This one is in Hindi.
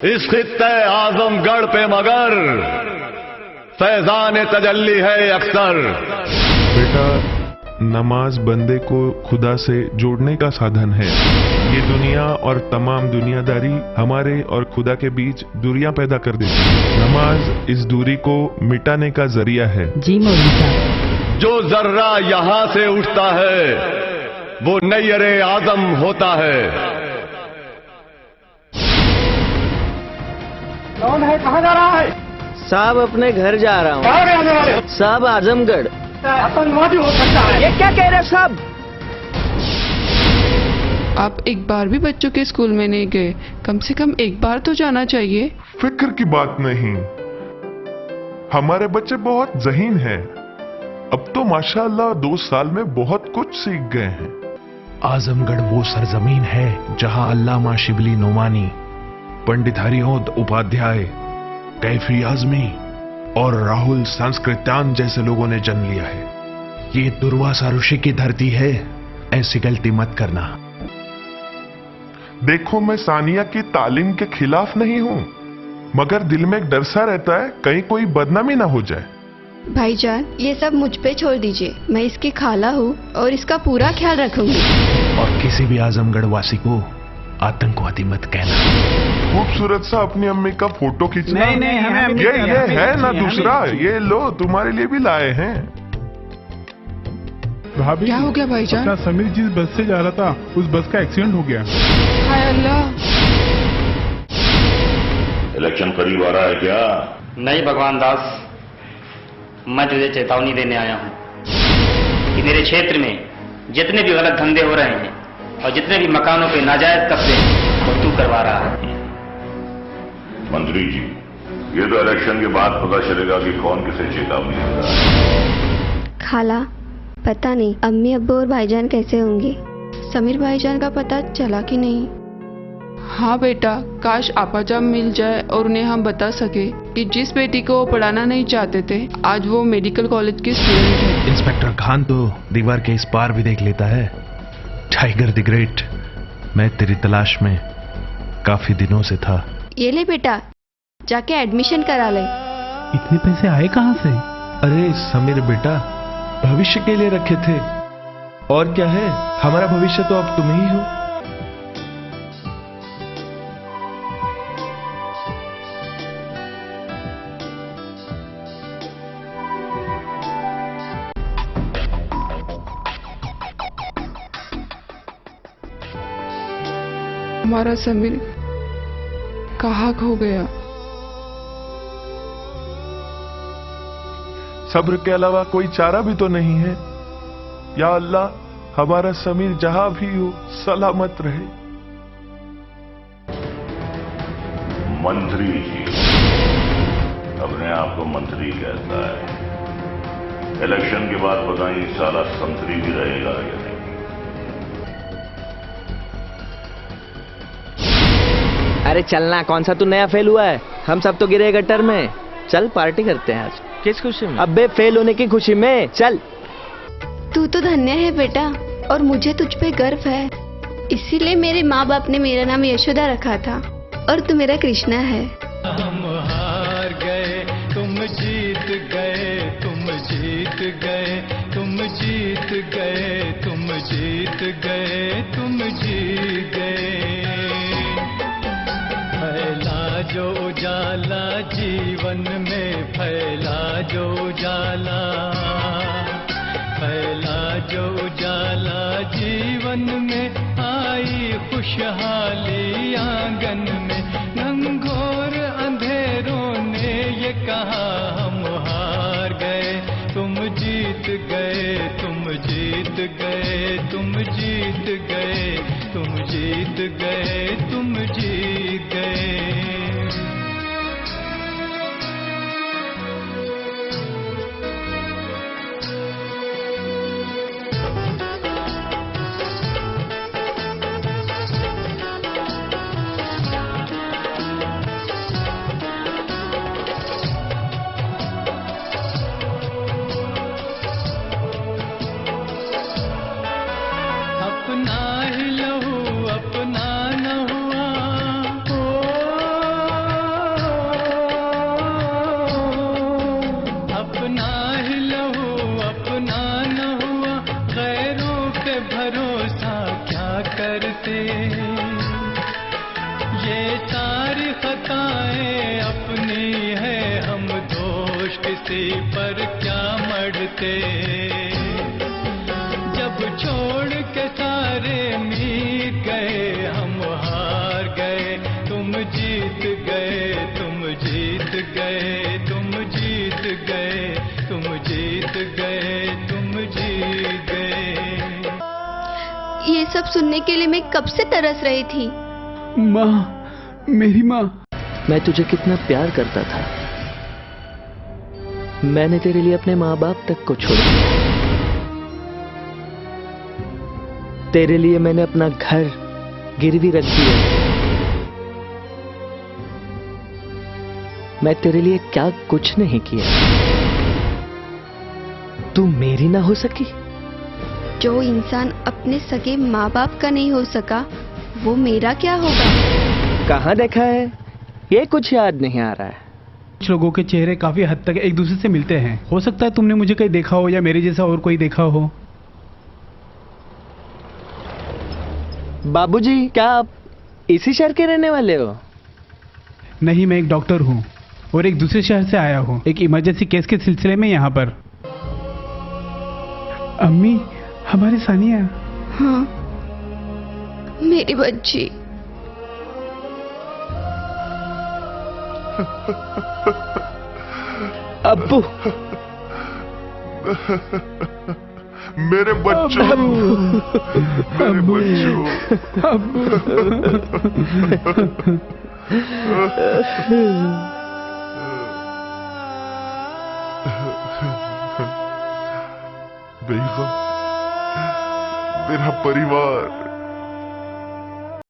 इस खित्ते आजमगढ़ पे मगर फैजान तजल्ली है अक्सर। बेटा, नमाज बंदे को खुदा से जोड़ने का साधन है। ये दुनिया और तमाम दुनियादारी हमारे और खुदा के बीच दूरियां पैदा कर देती है। नमाज इस दूरी को मिटाने का जरिया है। जी मौलवी साहब। जो जर्रा यहां से उठता है वो नैयरे आजम होता है। कौन है, कहाँ जा रहा है? साहब अपने घर जा रहा हूँ। कहाँ जाने वाले हो? साहब आजमगढ़। आतंकवादी हो सकता है। ये क्या कह रहे साहब? आप एक बार भी बच्चों के स्कूल में नहीं गए, कम से कम एक बार तो जाना चाहिए। फिक्र की बात नहीं, हमारे बच्चे बहुत ज़हीन हैं। अब तो माशाअल्लाह 2 साल में बहुत कुछ सीख गए हैं। आजमगढ़ वो सरजमीन है जहां अल्लामा शिबली नोमानी, पंडित हरिओद उपाध्याय, कैफी आजमी और राहुल संस्कृत्यान जैसे लोगों ने जन्म लिया है। ये दुर्वासा ऋषि की धरती है, ऐसी गलती मत करना। देखो, मैं सानिया की तालीम के खिलाफ नहीं हूँ, मगर दिल में एक डर सा रहता है कहीं कोई बदनामी ना हो जाए। भाईजान, ये सब मुझ पे छोड़ दीजिए। मैं इसकी खाला हूँ और इसका पूरा ख्याल रखूंगी। और किसी भी आजमगढ़ वासी को आतंकवादी मत कहना। खूबसूरत सा अपनी अम्मी का फोटो खींचना। नहीं, हमें ये है ना दूसरा, ये लो तुम्हारे लिए भी लाए हैं। भाभी, क्या हो गया भाईजान? अपना समीर जिस बस से जा रहा था उस बस का एक्सीडेंट हो गया। हाय अल्लाह। इलेक्शन करीब आ रहा है क्या? नहीं भगवान दास, मैं तुझे चेतावनी देने आया हूँ कि मेरे क्षेत्र में जितने भी गलत धंधे हो रहे हैं और जितने भी मकानों पे नाजायज कब्जे हैं वो तू करवा रहा है। मंत्री जी, ये तो इलेक्शन के बाद पता चलेगा कि कौन किसे चेतावनी दे रहा है। खाला, पता नहीं अम्मी अब्बू और भाईजान कैसे होंगे। समीर भाईजान का पता चला कि नहीं? हाँ बेटा, काश आपाजाम मिल जाए और उन्हें हम बता सके कि जिस बेटी को वो पढ़ाना नहीं चाहते थे आज वो मेडिकल कॉलेज की स्टूडेंट है। इंस्पेक्टर खान तो दीवार के इस पार भी देख लेता है। टाइगर द ग्रेट, मैं तेरी तलाश में काफी दिनों से था। ये ले बेटा, जाके एडमिशन करा ले। इतने पैसे आए कहाँ से? अरे समीर बेटा, भविष्य के लिए रखे थे। और क्या है, हमारा भविष्य तो अब तुम ही हो। हमारा समीर कहाँ खो गया? सब्र के अलावा कोई चारा भी तो नहीं है। या अल्लाह, हमारा समीर जहां भी हो सलामत रहे। मंत्री जी अपने आप को मंत्री कहता है। इलेक्शन के बाद पता नहीं साला संतरी भी रहेगा या नहीं। अरे चलना, कौन सा तू नया फेल हुआ है? हम सब तो गिरे गटर में। चल पार्टी करते हैं आज। किस खुशी में? अबे फेल होने की खुशी में। चल। तू तो धन्य है बेटा, और मुझे तुझ पे गर्व है। इसीलिए मेरे माँ बाप ने मेरा नाम यशोदा रखा था और तू मेरा कृष्णा है। हम हार गए, तुम जीत गए, तुम जीत गए, तुम जीत गए, तुम जीत गए, तुम जीत गए। फैला जो उजाला जीवन में, फैला जो उजाला, फैला जो उजाला जीवन में। आई खुशहाली आंगन में, घनघोर अंधेरों ने ये कहा हम हार गए। तुम जीत गए, तुम जीत गए, तुम जीत गए, तुम जीत गए, तुम जीत गए। अपना ही लहू अपना न खताएं अपनी है, हम दोष किसी पर क्या मढ़ते। जब छोड़ के सारे मीत गए, हम हार गए, तुम जीत गए, तुम जीत गए, तुम जीत गए, तुम जीत गए, तुम जीत गए। ये सब सुनने के लिए मैं कब से तरस रही थी। माँ, मेरी माँ। मैं तुझे कितना प्यार करता था, मैंने तेरे लिए अपने माँ बाप तक को छोड़ दिया। तेरे लिए मैंने अपना घर गिरवी रख दिया। मैं तेरे लिए क्या कुछ नहीं किया, तू मेरी ना हो सकी। जो इंसान अपने सगे माँ बाप का नहीं हो सका, वो मेरा क्या होगा। कहाँ देखा है, ये कुछ याद नहीं आ रहा है। कुछ लोगों के चेहरे काफी हद तक एक दूसरे से मिलते हैं। हो सकता है तुमने मुझे कहीं देखा हो या मेरे जैसा और कोई देखा हो। बाबूजी, क्या आप इसी शहर के रहने वाले हो? नहीं, मैं एक डॉक्टर हूँ और एक दूसरे शहर से आया हूँ, एक इमरजेंसी केस के सिलसिले में यहाँ पर। अम्मी, हमारी सानिया। हाँ, मेरी बच्ची। अब्बू, मेरे बच्चों, मेरे बच्चों। बेगम, मेरा परिवार